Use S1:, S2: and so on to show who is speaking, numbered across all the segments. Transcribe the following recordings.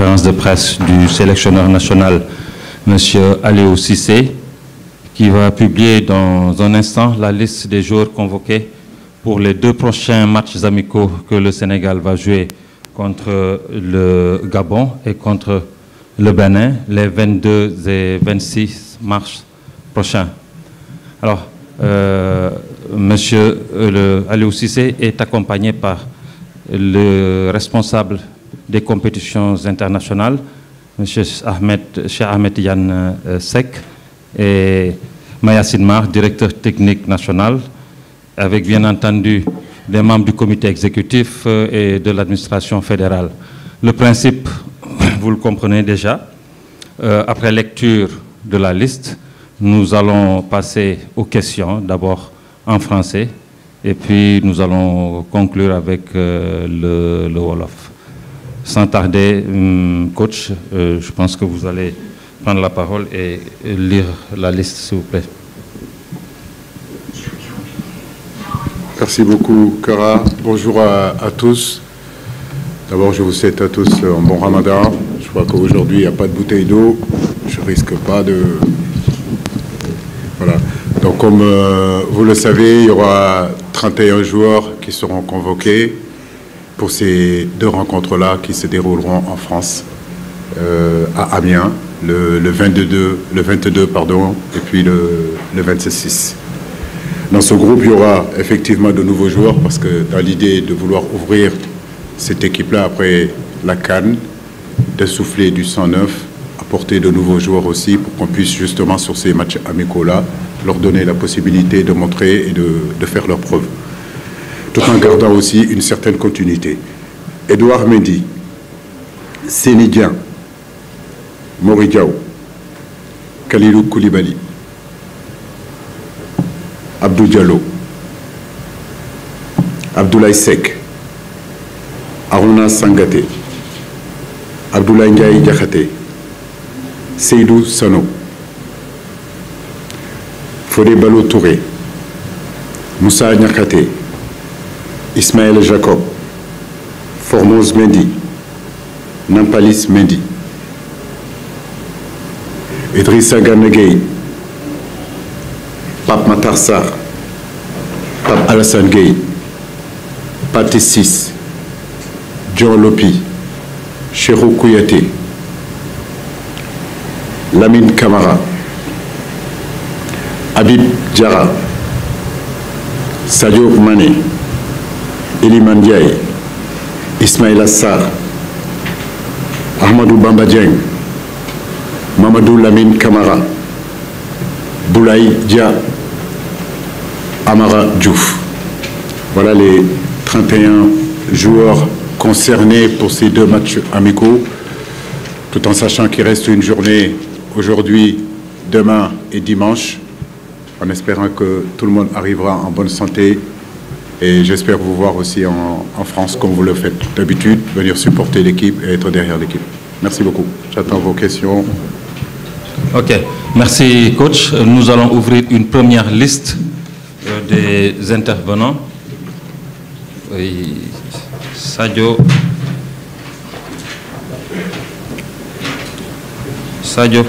S1: conférence de presse du sélectionneur national, M. Aliou Cissé, qui va publier dans un instant la liste des joueurs convoqués pour les 2 prochains matchs amicaux que le Sénégal va jouer contre le Gabon et contre le Bénin les 22 et 26 mars prochains. Alors, Monsieur Aliou Cissé est accompagné par le responsable des compétitions internationales, M. Cheikh Ahmed Tidiane Seck, et Mayacine Mar, directeur technique national, avec bien entendu des membres du comité exécutif et de l'administration fédérale. Le principe, vous le comprenez déjà, après lecture de la liste, nous allons passer aux questions, d'abord en français, et puis nous allons conclure avec le Wolof. Sans tarder, coach, je pense que vous allez prendre la parole et lire la liste, s'il vous plaît.
S2: Merci beaucoup, Kara. Bonjour à tous. D'abord, je vous souhaite à tous un bon ramadan. Je crois qu'aujourd'hui, il n'y a pas de bouteille d'eau. Je ne risque pas de... Voilà. Donc, comme vous le savez, il y aura 31 joueurs qui seront convoqués pour ces 2 rencontres-là qui se dérouleront en France, à Amiens, le 22, et puis le 26. Dans ce groupe, il y aura effectivement de nouveaux joueurs parce que dans l'idée de vouloir ouvrir cette équipe-là après la CAN, de souffler du sang neuf, apporter de nouveaux joueurs aussi pour qu'on puisse justement sur ces matchs amicaux-là leur donner la possibilité de montrer et de faire leurs preuves, tout en gardant aussi une certaine continuité. Edouard Mendy, Seny Dieng, Mori Diaw, Kalilou Koulibaly, Abdou Diallo, Abdoulaye Seck, Aruna Sangaté, Abdoulaye Ndiaye Diakhaté, Seydou Sano, Fodé Ballo Touré, Moussa Niakhaté, Ismaël Jacob, Formose Mendy, Nampalis Mendy, Idrissa Gana Gueye, Pape Matar Sarr, Pape Alassane Gueye, Pathé Ciss, Dion Lopi, Cheikhou Kouyaté, Lamine Camara, Habib Diarra, Sadio Mané, Iliman Ndiaye, Ismaïla Sarr, Ahmadou Bamba Dieng, Mamadou Lamine Camara, Boulaye Dia, Amara Diouf. Voilà les 31 joueurs concernés pour ces 2 matchs amicaux, tout en sachant qu'il reste une journée aujourd'hui, demain et dimanche, en espérant que tout le monde arrivera en bonne santé. Et j'espère vous voir aussi en France, comme vous le faites d'habitude, venir supporter l'équipe et être derrière l'équipe. Merci beaucoup. J'attends vos questions.
S1: Ok, merci coach. Nous allons ouvrir une première liste des intervenants. Oui, Sadio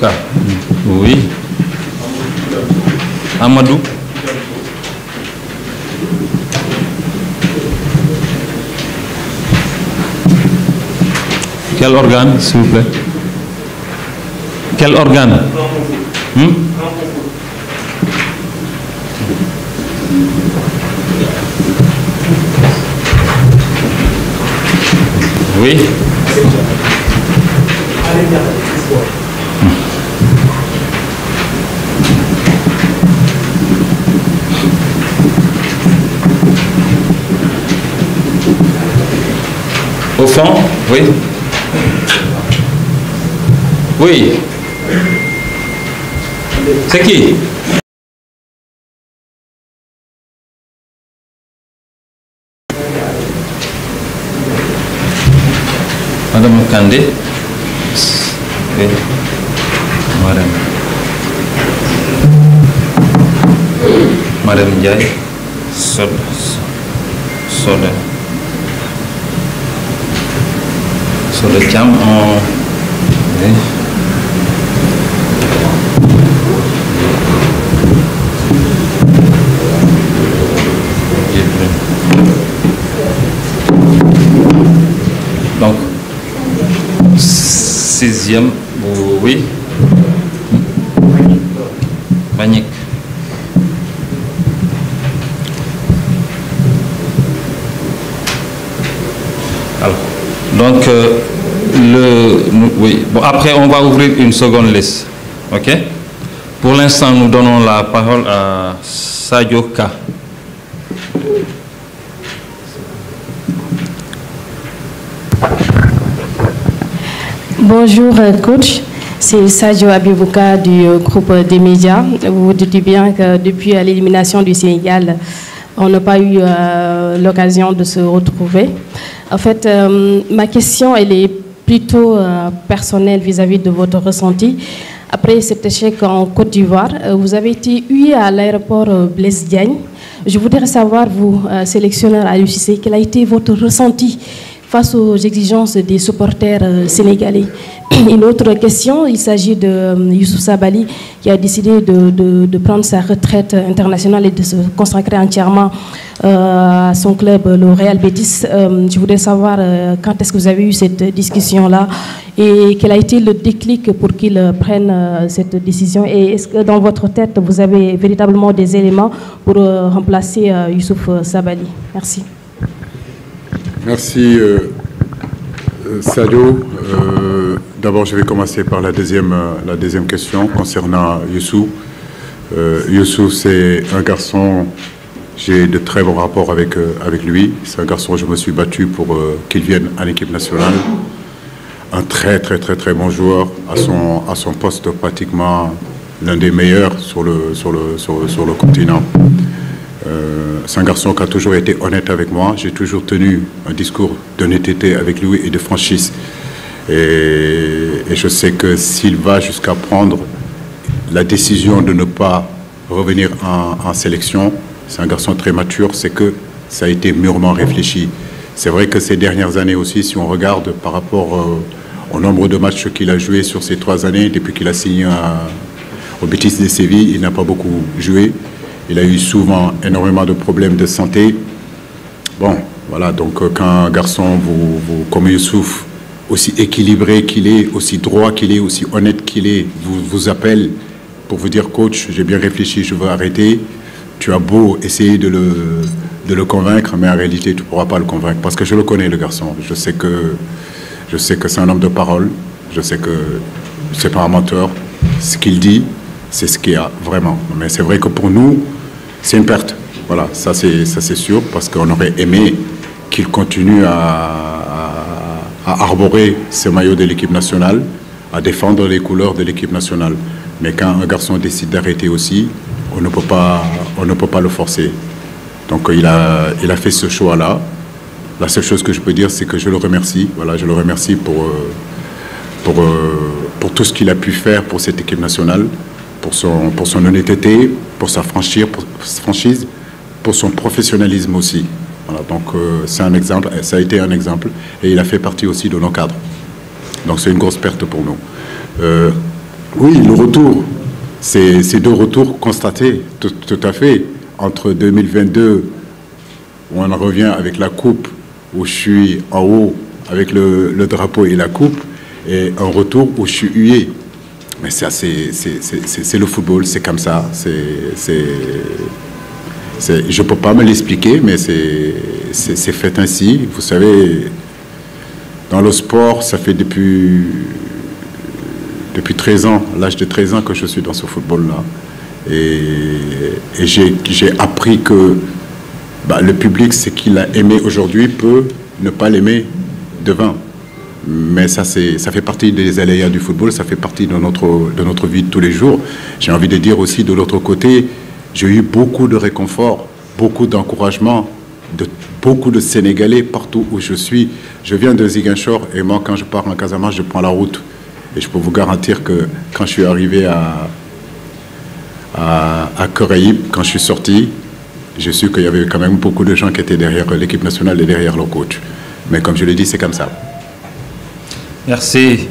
S1: Ka. Oui. Amadou. Quel organe, s'il vous plaît? Quel organe? Oui. Au fond, oui. Oui. C'est qui? Madame Kandé. Oui. Madame Ndiaye. Sur le cam, oui. Donc, 6e, oui. Magnifique. Alors, donc, oui. Bon, après, on va ouvrir une seconde liste. OK? Pour l'instant, nous donnons la parole à Sadio Ka.
S3: Bonjour coach, c'est Sadio Abibouka du groupe des médias. Vous vous dites bien que depuis l'élimination du Sénégal, on n'a pas eu l'occasion de se retrouver. En fait, ma question, elle est plutôt personnelle vis-à-vis de votre ressenti. Après cet échec en Côte d'Ivoire, vous avez été hué à l'aéroport Blaise Diagne. Je voudrais savoir, vous, sélectionneur Aliou Cissé, quel a été votre ressenti face aux exigences des supporters sénégalais? Une autre question, il s'agit de Youssouf Sabaly qui a décidé de prendre sa retraite internationale et de se consacrer entièrement à son club, le Real Betis. Je voudrais savoir quand est-ce que vous avez eu cette discussion-là et quel a été le déclic pour qu'il prenne cette décision, et est-ce que dans votre tête vous avez véritablement des éléments pour remplacer Youssouf Sabaly? Merci.
S2: Merci Sadio. D'abord, je vais commencer par la deuxième question concernant Youssou. Youssou, c'est un garçon, j'ai de très bons rapports avec lui. C'est un garçon, je me suis battu pour qu'il vienne à l'équipe nationale. Un très bon joueur, à son poste pratiquement l'un des meilleurs sur le continent. C'est un garçon qui a toujours été honnête avec moi. J'ai toujours tenu un discours d'honnêteté avec lui et de franchise. Et je sais que s'il va jusqu'à prendre la décision de ne pas revenir en sélection, c'est un garçon très mature, c'est que ça a été mûrement réfléchi. C'est vrai que ces dernières années aussi, si on regarde par rapport au nombre de matchs qu'il a joué sur ces 3 années, depuis qu'il a signé au Betis de Séville, il n'a pas beaucoup joué. Il a eu souvent énormément de problèmes de santé. Bon, voilà, donc quand un garçon comme Youssouf, aussi équilibré qu'il est, aussi droit qu'il est, aussi honnête qu'il est, vous appelle pour vous dire « Coach, j'ai bien réfléchi, je veux arrêter », tu as beau essayer de le convaincre, mais en réalité, tu ne pourras pas le convaincre. Parce que je le connais, le garçon. Je sais que c'est un homme de parole. Je sais que ce n'est pas un menteur. Ce qu'il dit, c'est ce qu'il y a vraiment. Mais c'est vrai que pour nous, c'est une perte. Voilà, ça c'est sûr, parce qu'on aurait aimé qu'il continue à arborer ce maillot de l'équipe nationale, à défendre les couleurs de l'équipe nationale. Mais quand un garçon décide d'arrêter aussi, on ne peut pas le forcer. Donc il a fait ce choix-là. La seule chose que je peux dire, c'est que je le remercie. Voilà, je le remercie pour tout ce qu'il a pu faire pour cette équipe nationale, pour son honnêteté, pour sa franchise, pour son professionnalisme aussi. Voilà, donc c'est un exemple, ça a été un exemple, et il a fait partie aussi de nos cadres. Donc c'est une grosse perte pour nous. Oui, le retour, c'est 2 retours constatés, tout à fait. Entre 2022, où on en revient avec la coupe, où je suis en haut avec le drapeau et la coupe, et un retour où je suis hué. Mais ça, c'est le football, c'est comme ça. Je ne peux pas me l'expliquer, mais c'est fait ainsi. Vous savez, dans le sport, ça fait depuis 13 ans, l'âge de 13 ans que je suis dans ce football-là. Et j'ai appris que le public, ce qu'il a aimé aujourd'hui, peut ne pas l'aimer demain. Mais ça fait partie des aléas du football, ça fait partie de notre vie de tous les jours. J'ai envie de dire aussi, de l'autre côté, j'ai eu beaucoup de réconfort, beaucoup d'encouragement, de beaucoup de Sénégalais partout où je suis. Je viens de Ziguinchor et moi, quand je pars en Casamance, je prends la route. Et je peux vous garantir que quand je suis arrivé à Caraïbes, quand je suis sorti, j'ai su qu'il y avait quand même beaucoup de gens qui étaient derrière l'équipe nationale et derrière leur coach. Mais comme je l'ai dit, c'est comme ça.
S1: Merci.